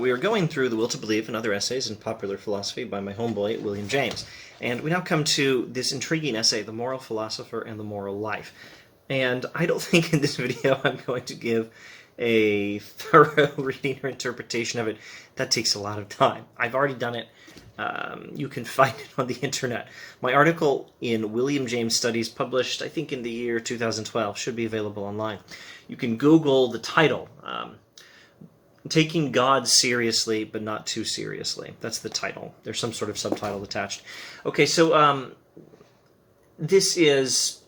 we are going through The Will to Believe and Other Essays in Popular Philosophy by my homeboy, William James. And we now come to this intriguing essay, The Moral Philosopher and the Moral Life. And I don't think in this video I'm going to give a thorough reading or interpretation of it. That takes a lot of time. I've already done it. You can find it on the internet. My article in William James Studies, published I think in the year 2012, should be available online. You can Google the title, Taking God Seriously but Not Too Seriously. That's the title. There's some sort of subtitle attached. Okay, so this is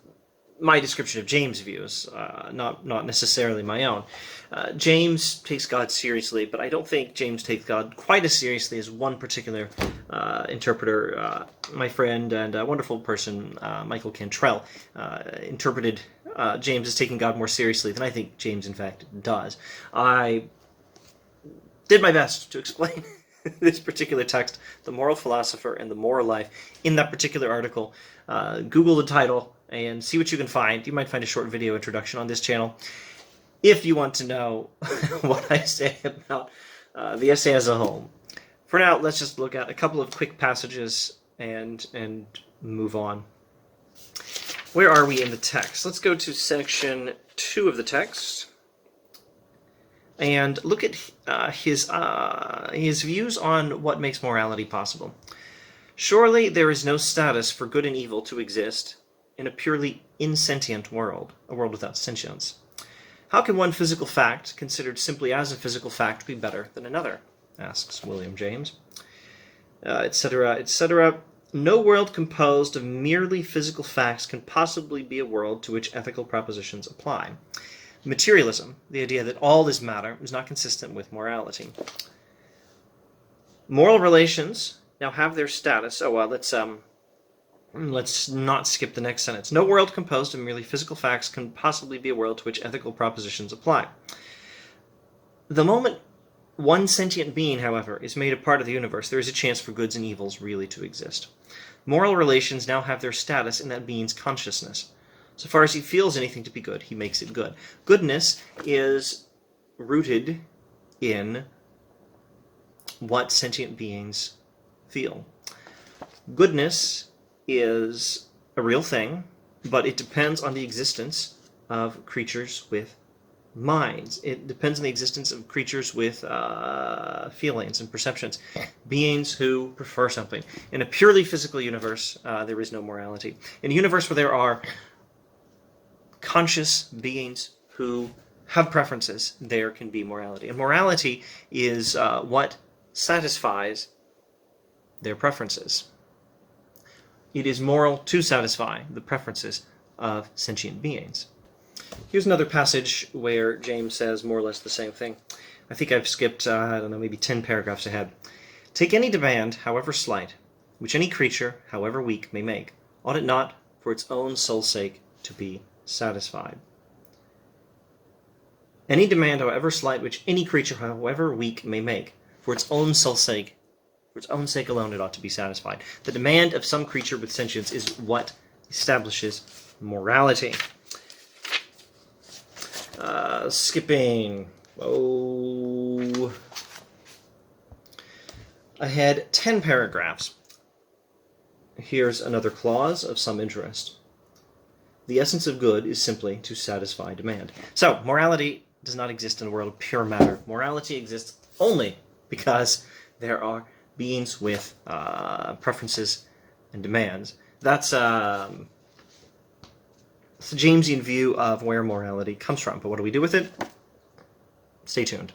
my description of James' views, not necessarily my own. James takes God seriously, but I don't think James takes God quite as seriously as one particular interpreter, my friend and a wonderful person, Michael Cantrell, interpreted James as taking God more seriously than I think James, in fact, does. I did my best to explain this particular text, The Moral Philosopher and the Moral Life, in that particular article. Google the title and see what you can find. You might find a short video introduction on this channel. If you want to know what I say about the essay as a whole. For now, let's just look at a couple of quick passages and move on. Where are we in the text? Let's go to section 2 of the text and look at his views on what makes morality possible. Surely there is no status for good and evil to exist in a purely insentient world, a world without sentience. How can one physical fact, considered simply as a physical fact, be better than another? Asks William James, etc., etc. No world composed of merely physical facts can possibly be a world to which ethical propositions apply. Materialism, the idea that all is matter, is not consistent with morality. Moral relations now have their status. Oh, well, let's not skip the next sentence. No world composed of merely physical facts can possibly be a world to which ethical propositions apply. The moment one sentient being, however, is made a part of the universe, there is a chance for goods and evils really to exist. Moral relations now have their status in that being's consciousness. So far as he feels anything to be good, he makes it good. Goodness is rooted in what sentient beings feel. Goodness is a real thing, but it depends on the existence of creatures with minds. It depends on the existence of creatures with feelings and perceptions, beings who prefer something. In a purely physical universe, there is no morality. In a universe where there are conscious beings who have preferences, there can be morality. And morality is what satisfies their preferences. It is moral to satisfy the preferences of sentient beings. Here's another passage where James says more or less the same thing. I think I've skipped, I don't know, maybe 10 paragraphs ahead. Take any demand, however slight, which any creature, however weak, may make, ought it not, for its own soul's sake, to be satisfied. Any demand, however slight, which any creature, however weak, may make, for its own soul's sake, for its own sake alone, it ought to be satisfied. The demand of some creature with sentience is what establishes morality. Skipping ahead 10 paragraphs. Here's another clause of some interest. The essence of good is simply to satisfy demand. So, morality does not exist in a world of pure matter. Morality exists only because there are beings with preferences and demands. That's the Jamesian view of where morality comes from. But what do we do with it? Stay tuned.